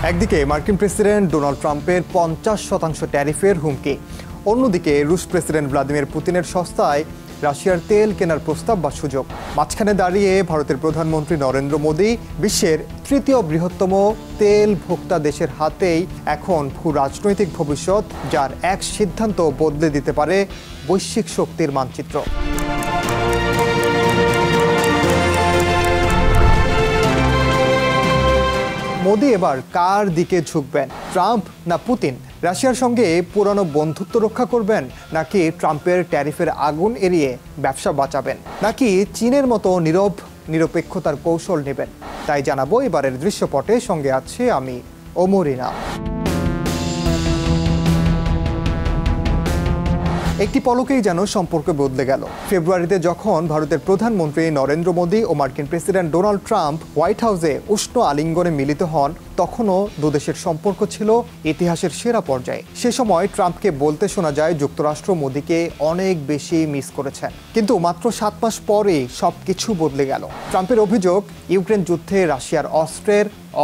একদিকে মার্কিন president Donald ট্রাম্পের 50% ট্যারিফের হুমকি, অন্যদিকে রুশ প্রেসিডেন্ট ভ্লাদিমির পুতিনের সস্তায় রাশিয়ার তেল কেনার প্রস্তাব বা সুযোগ। মাঝখানে দাঁড়িয়ে ভারতের প্রধানমন্ত্রী নরেন্দ্র মোদী বিশ্বের তৃতীয় বৃহত্তম তেল ভোক্তা দেশের হাতেই এখন ভূ রাজনৈতিক ভবিষ্যৎ, যার এক সিদ্ধান্ত বদলে দিতে পারে বৈশ্বিক শক্তির মানচিত্র। মোদী এবার কার দিকে ঝুঁকবেন, ট্রাম্প না পুতিন? রাশিয়ার সঙ্গে পুরনো বন্ধুত্ব রক্ষা করবেন, নাকি ট্রাম্পের ট্যারিফের আগুন এড়িয়ে ব্যবসা বাঁচাবেন, নাকি চীনের মতো নীরব নিরপেক্ষতার কৌশল নেবেন? তাই জানাবো এবারের দৃশ্যপটে। সঙ্গে আছে আমি ওমরিনা। একটি পলকেই যেন সম্পর্ক বদলে গেল। ফেব্রুয়ারিতে যখন ভারতের প্রধানমন্ত্রী নরেন্দ্র মোদী ও মার্কিন প্রেসিডেন্ট ডোনাল্ড ট্রাম্প হোয়াইট হাউসে উষ্ণ আলিঙ্গনে মিলিত হন, তখনও দুদেশের সম্পর্ক ছিল ইতিহাসের সেরা পর্যায়ে। সে সময় ট্রাম্পকে বলতে শোনা যায় যুক্তরাষ্ট্র মোদীকে অনেক বেশি মিস করেছেন। কিন্তু মাত্র 7 মাস পরে সবকিছু বদলে গেল। ট্রাম্পের অভিযোগ, ইউক্রেন যুদ্ধে রাশিয়ার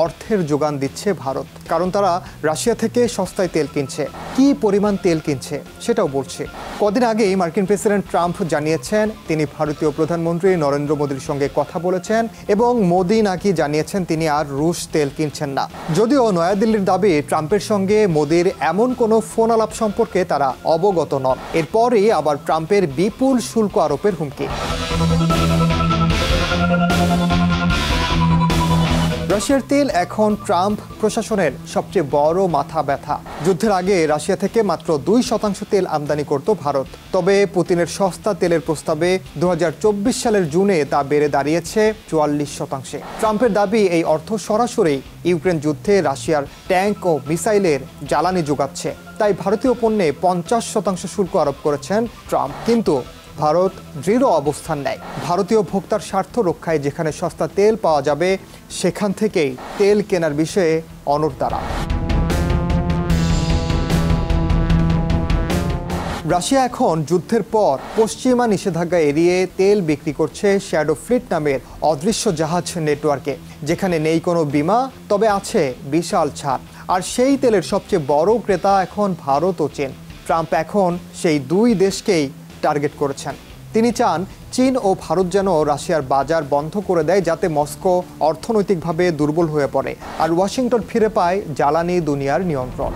অর্থের যোগান দিচ্ছে ভারত, কারণ তারা রাশিয়া থেকে সস্তায় তেল কিনছে। কি পরিমাণ তেল কিনছে সেটাও বলছে। কদিন আগেই মার্কিন প্রেসিডেন্ট ট্রাম্প জানিয়েছেন তিনি ভারতীয় প্রধানমন্ত্রী নরেন্দ্র মোদীর সঙ্গে কথা বলেছেন এবং মোদী নাকি জানিয়েছেন তিনি আর রুশ তেল কিনছেন না। যদিও নয়াদিল্লির দাবি ট্রাম্পের সঙ্গে মোদীর এমন কোনো ফোন আলাপ সম্পর্কে তারা অবগত নন। এরপরই আবার ট্রাম্পের বিপুল শুল্ক আরোপের হুমকি। রাশিয়ার তেল এখন ট্রাম্প প্রশাসনের সবচেয়ে বড় মাথা ব্যথা। যুদ্ধের আগে রাশিয়া থেকে মাত্র 2% তেল আমদানি করত ভারত। তবে পুতিনের সস্তা তেলের প্রস্তাবে 2024 সালের জুনে তা বেড়ে দাঁড়িয়েছে 44%। ট্রাম্পের দাবি এই অর্থ সরাসরি ইউক্রেন যুদ্ধে রাশিয়ার ট্যাঙ্ক ও মিসাইলের জ্বালানি যোগাচ্ছে। তাই ভারতীয় পণ্যে 50% শুল্ক আরোপ করেছেন ট্রাম্প। কিন্তু ভারত দৃঢ় অবস্থান নেয়। ভারতীয় ভোক্তার স্বার্থ রক্ষায় যেখানে সস্তা তেল পাওয়া যাবে সেখান থেকেই তেল কেনার বিষয়ে অনড় তারা। রাশিয়া এখন যুদ্ধের পর পশ্চিমা নিষেধাজ্ঞা এড়িয়ে তেল বিক্রি করছে শ্যাডো ফ্লিট নামের অদৃশ্য জাহাজ নেটওয়ার্কে, যেখানে নেই কোনো বীমা, তবে আছে বিশাল ছাড়। আর সেই তেলের সবচেয়ে বড় ক্রেতা এখন ভারত ও চীন। ট্রাম্প এখন সেই দুই দেশকেই টার্গেট করেছেন। তিনি চান চীন ও ভারত যেন রাশিয়ার বাজার বন্ধ করে দেয়, যাতে মস্কো অর্থনৈতিকভাবে দুর্বল হয়ে পড়ে আর ওয়াশিংটন ফিরে পায় জ্বালানি দুনিয়ার নিয়ন্ত্রণ।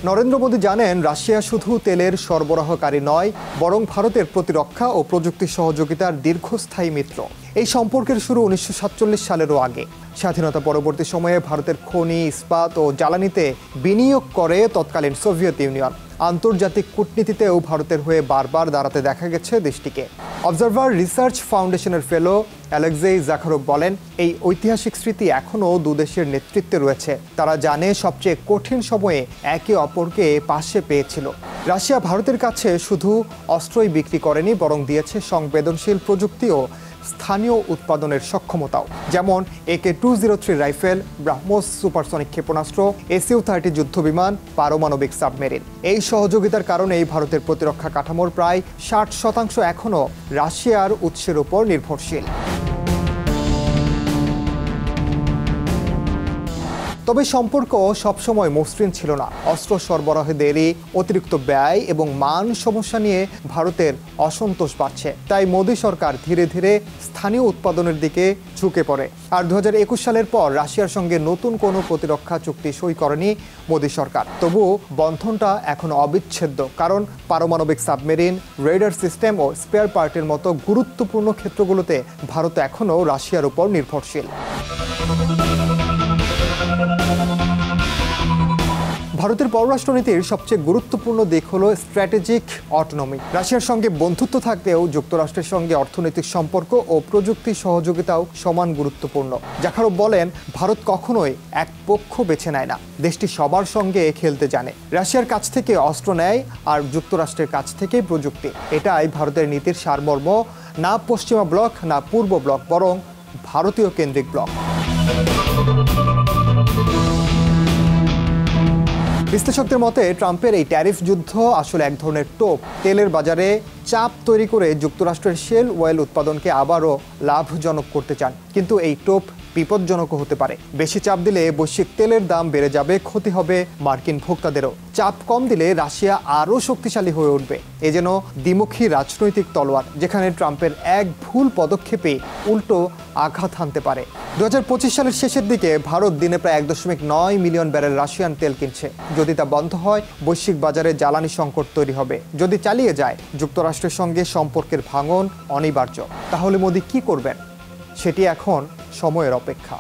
নরেন্দ্র মোদী জানেন রাশিয়া শুধু তেলের সরবরাহকারী নয়, বরং ভারতের প্রতিরক্ষা ও প্রযুক্তি সহযোগিতার দীর্ঘস্থায়ী মিত্র। এই সম্পর্কের শুরু 1947 সালেরও আগে। স্বাধীনতা পরবর্তী সময়ে ভারতের খনি, ইস্পাত ও জ্বালানিতে বিনিয়োগ করে তৎকালীন সোভিয়েত ইউনিয়ন। আন্তর্জাতিক কূটনীতিতেও ভারতের হয়ে বারবার দাঁড়াতে দেখা গেছে দেশটিকে। অবজারভার রিসার্চ ফাউন্ডেশনের ফেলো অ্যালেক্সেই জাখারোভ বলেন, এই ঐতিহাসিক স্মৃতি এখনও দুদেশের নেতৃত্বে রয়েছে। তারা জানে সবচেয়ে কঠিন সময়ে একে অপরকে পাশে পেয়েছিল। রাশিয়া ভারতের কাছে শুধু অস্ত্রই বিক্রি করেনি, বরং দিয়েছে সংবেদনশীল প্রযুক্তি ও স্থানীয় উৎপাদনের সক্ষমতাও, যেমন AK-203 রাইফেল, ব্রাহ্মোস সুপারসনিক ক্ষেপণাস্ত্র, SU-30 যুদ্ধবিমান, পারমাণবিক সাবমেরিন। এই সহযোগিতার কারণেই ভারতের প্রতিরক্ষা কাঠামোর প্রায় 60% এখনও রাশিয়ার উৎসের উপর নির্ভরশীল। তবে সম্পর্ক সবসময় মসৃণ ছিল না। অস্ত্র সরবরাহে দেরি, অতিরিক্ত ব্যয় এবং মান সমস্যা নিয়ে ভারতের অসন্তোষ বাড়ছে। তাই মোদী সরকার ধীরে ধীরে স্থানীয় উৎপাদনের দিকে ঝুঁকে পড়ে। আর 2021 সালের পর রাশিয়ার সঙ্গে নতুন কোনো প্রতিরক্ষা চুক্তি সই করেনি মোদী সরকার। তবু বন্ধনটা এখন অবিচ্ছেদ্য, কারণ পারমাণবিক সাবমেরিন, রেডার সিস্টেম ও স্পেয়ার পার্টের মতো গুরুত্বপূর্ণ ক্ষেত্রগুলোতে ভারত এখনও রাশিয়ার উপর নির্ভরশীল। ভারতের পররাষ্ট্রনীতির সবচেয়ে গুরুত্বপূর্ণ দিক হলো স্ট্র্যাটেজিক অটোনমি। রাশিয়ার সঙ্গে বন্ধুত্ব থাকলেও যুক্তরাষ্ট্রের সঙ্গে অর্থনৈতিক সম্পর্ক ও প্রযুক্তি সহযোগিতাও সমান গুরুত্বপূর্ণ। জাখারোভ বলেন, ভারত কখনোই এক পক্ষ বেছে নেয় না, দেশটি সবার সঙ্গে খেলতে জানে। রাশিয়ার কাছ থেকে অস্ত্র নেয় আর যুক্তরাষ্ট্রের কাছ থেকে প্রযুক্তি। এটাই ভারতের নীতির সারমর্ম, না পশ্চিমা ব্লক না পূর্ব ব্লক, বরং ভারতীয় কেন্দ্রিক ব্লক। বিশ্লেষকদের মতে ট্রাম্পের এই ট্যারিফ যুদ্ধ আসলে এক ধরনের টোপ, তেলের বাজারে চাপ তৈরি করে যুক্তরাষ্ট্রের শেল অয়েল উৎপাদনকে আবারও লাভজনক করতে চান। কিন্তু এই টোপ বিপজ্জনকও হতে পারে। বেশি চাপ দিলে বৈশ্বিক তেলের দাম বেড়ে যাবে, ক্ষতি হবে মার্কিন ভোক্তাদেরও। চাপ কম দিলে রাশিয়া আরও শক্তিশালী হয়ে উঠবে। এ যেন দ্বিমুখী রাজনৈতিক তলোয়ার, যেখানে ট্রাম্পের এক ভুল পদক্ষেপে উল্টো আঘাত হানতে পারে। 2025 সালের শেষের দিকে ভারত দিনে প্রায় 1.9 মিলিয়ন ব্যারেল রাশিয়ান তেল কিনছে। যদি তা বন্ধ হয়, বৈশ্বিক বাজারে জ্বালানি সংকট তৈরি হবে। যদি চালিয়ে যায়, যুক্তরাষ্ট্রের সঙ্গে সম্পর্কের ভাঙন অনিবার্য। তাহলে মোদি কি করবেন? সেটি এখন সময়ের অপেক্ষা।